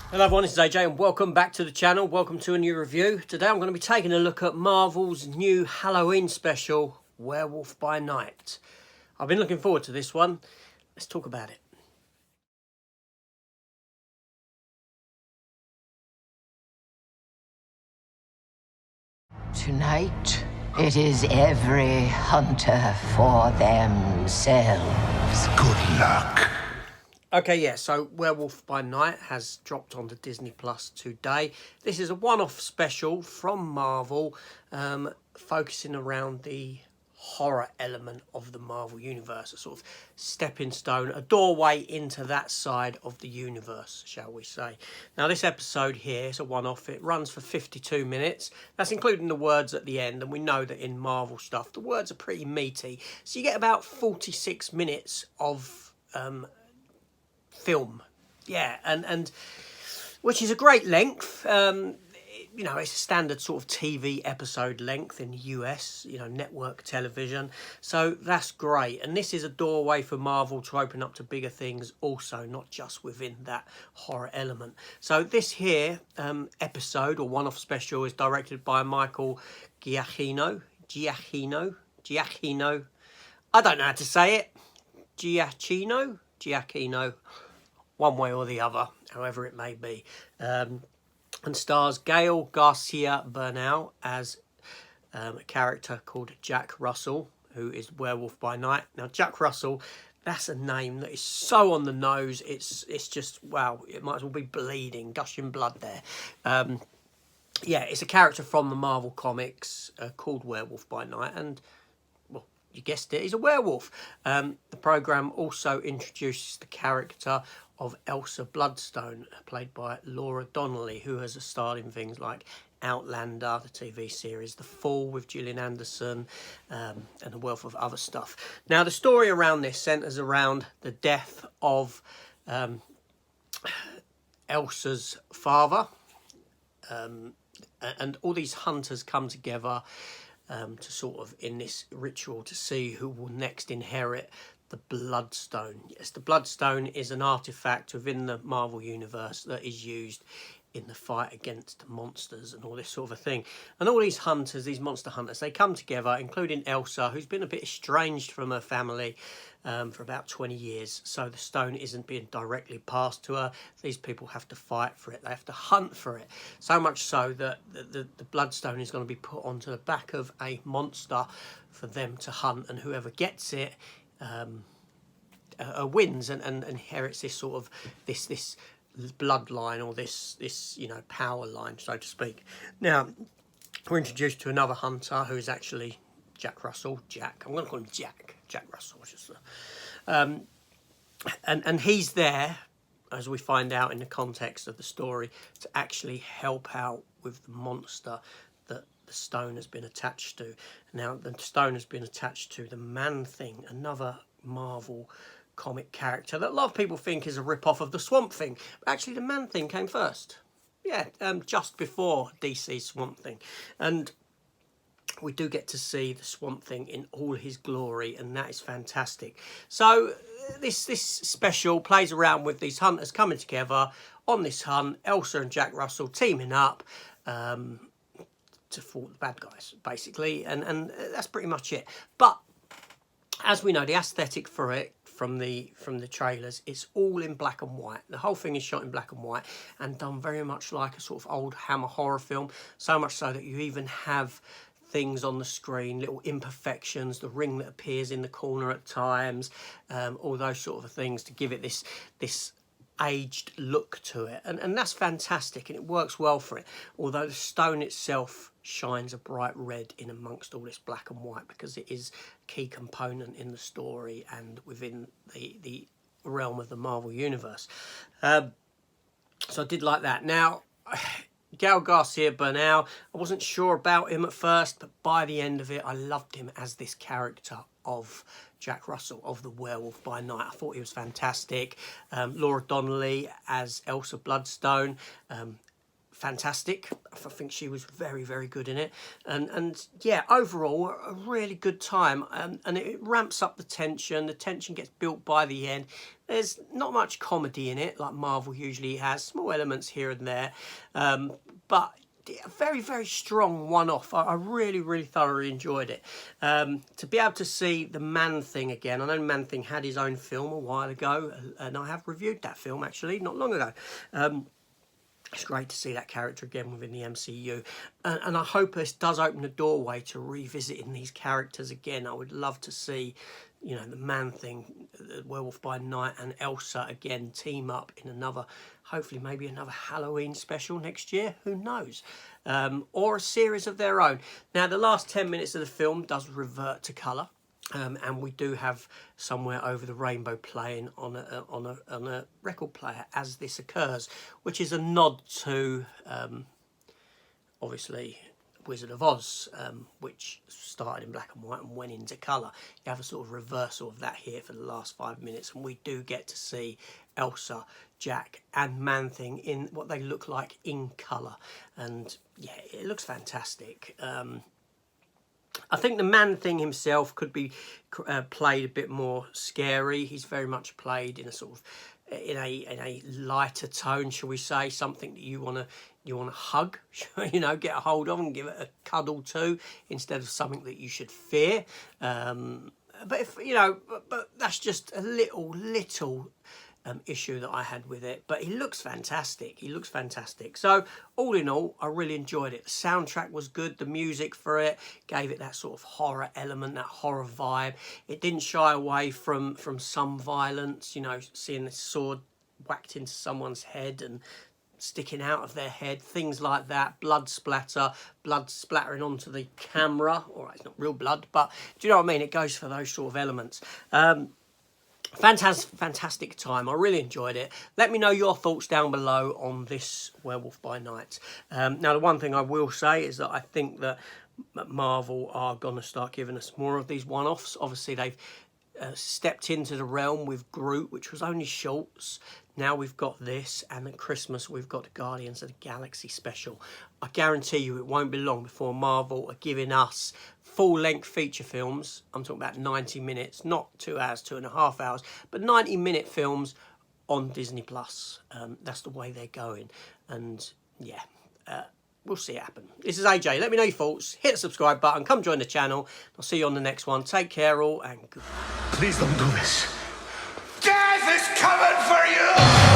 Hello everyone, this is AJ and welcome back to the channel. Welcome to a new review. Today I'm going to be taking a look at Marvel's new Halloween special, Werewolf by Night. I've been looking forward to this one. Let's talk about it. Tonight, it is every hunter for themselves. Good luck. Okay, yeah, so Werewolf by Night has dropped onto Disney Plus today. This is a one-off special from Marvel, focusing around the horror element of the Marvel universe, a sort of stepping stone, a doorway into that side of the universe, shall we say. Now, this episode here is a one-off. It runs for 52 minutes. That's including the words at the end, and we know that in Marvel stuff, the words are pretty meaty. So you get about 46 minutes of film, yeah, and which is a great length. You know, it's a standard sort of TV episode length in the US, you know, network television, so that's great. And this is a doorway for Marvel to open up to bigger things also, not just within that horror element. So this here episode or one-off special is directed by Michael Giacchino. I don't know how to say it. Giacchino, one way or the other, however it may be, and stars Gael Garcia Bernal as a character called Jack Russell, who is Werewolf by Night. Now, Jack Russell, that's a name that is so on the nose, it's just, wow, it might as well be bleeding, gushing blood there. Yeah, it's a character from the Marvel Comics called Werewolf by Night, and you guessed it, he's a werewolf. The programme also introduces the character of Elsa Bloodstone, played by Laura Donnelly, who has starred in things like Outlander, the TV series, The Fall with Gillian Anderson, and a wealth of other stuff. Now, the story around this centres around the death of Elsa's father, and all these hunters come together to sort of, in this ritual, to see who will next inherit the Bloodstone. Yes, the Bloodstone is an artifact within the Marvel Universe that is used in the fight against monsters and all this sort of a thing. And all these hunters, these monster hunters, they come together, including Elsa, who's been a bit estranged from her family for about 20 years. So the stone isn't being directly passed to her. These people have to fight for it. They have to hunt for it. So much so that the Bloodstone is going to be put onto the back of a monster for them to hunt, and whoever gets it wins and inherits this sort of this bloodline, or this you know, power line, so to speak. Now, we're introduced to another hunter who is actually Jack Russell. I'm going to call him Jack Russell. Just, and he's there, as we find out in the context of the story, to actually help out with the monster that the stone has been attached to. Now, the stone has been attached to the Man-Thing, another Marvel comic character that a lot of people think is a rip-off of the Swamp Thing. But actually, the Man-Thing came first. Yeah, just before DC's Swamp Thing. And we do get to see the Swamp Thing in all his glory, and that is fantastic. So this special plays around with these hunters coming together on this hunt, Elsa and Jack Russell teaming up to fight the bad guys, basically, and that's pretty much it. But as we know, the aesthetic for it from the trailers, it's all in black and white. The whole thing is shot in black and white and done very much like a sort of old Hammer horror film, so much so that you even have things on the screen, little imperfections, the ring that appears in the corner at times, all those sort of things to give it this aged look to it, and that's fantastic, and it works well for it, although the stone itself shines a bright red in amongst all this black and white, because it is a key component in the story and within the realm of the Marvel Universe. So I did like that. Now, Gael Garcia Bernal, I wasn't sure about him at first, but by the end of it, I loved him as this character of Jack Russell, of the Werewolf by Night. I thought he was fantastic. Laura Donnelly as Elsa Bloodstone, fantastic. I think she was very, very good in it. And yeah, overall, a really good time. And it ramps up the tension. The tension gets built by the end. There's not much comedy in it, like Marvel usually has. Small elements here and there. But a very, very strong one-off. I really, really thoroughly enjoyed it. To be able to see the Man-Thing again. I know Man-Thing had his own film a while ago, and I have reviewed that film, actually, not long ago. It's great to see that character again within the MCU. And I hope this does open the doorway to revisiting these characters again. I would love to see, you know, the Man-Thing, Werewolf by Night, and Elsa again team up in another, hopefully maybe another Halloween special next year. Who knows? Or a series of their own. Now, the last 10 minutes of the film does revert to colour. And we do have Somewhere Over the Rainbow playing on a record player as this occurs, which is a nod to obviously Wizard of Oz, which started in black and white and went into colour. You have a sort of reversal of that here for the last 5 minutes, and we do get to see Elsa, Jack and Man-Thing in what they look like in colour, and yeah, it looks fantastic. I think the Man-Thing himself could be played a bit more scary. He's very much played in a sort of in a lighter tone, shall we say, something that you want to hug, you know, get a hold of and give it a cuddle to, instead of something that you should fear. But if you know, but that's just a little issue that I had with it. But he looks fantastic. He looks fantastic. So all in all, I really enjoyed it. The soundtrack was good. The music for it gave it that sort of horror element, that horror vibe. It didn't shy away from some violence. You know, seeing the sword whacked into someone's head and sticking out of their head, things like that. Blood splattering onto the camera. All right, it's not real blood, but do you know what I mean? It goes for those sort of elements. Fantastic time. I really enjoyed it. Let me know your thoughts down below on this Werewolf by Night. Now, the one thing I will say is that I think that Marvel are going to start giving us more of these one-offs. Obviously, they've stepped into the realm with Groot, which was only shorts. Now we've got this, and at Christmas we've got the Guardians of the Galaxy special. I guarantee you it won't be long before Marvel are giving us full-length feature films. I'm talking about 90 minutes, not 2 hours, 2.5 hours, but 90-minute films on Disney+. That's the way they're going. And yeah, we'll see it happen. This is AJ. Let me know your thoughts. Hit the subscribe button. Come join the channel. I'll see you on the next one. Take care all, and goodbye. Please don't do this. Death is coming for you!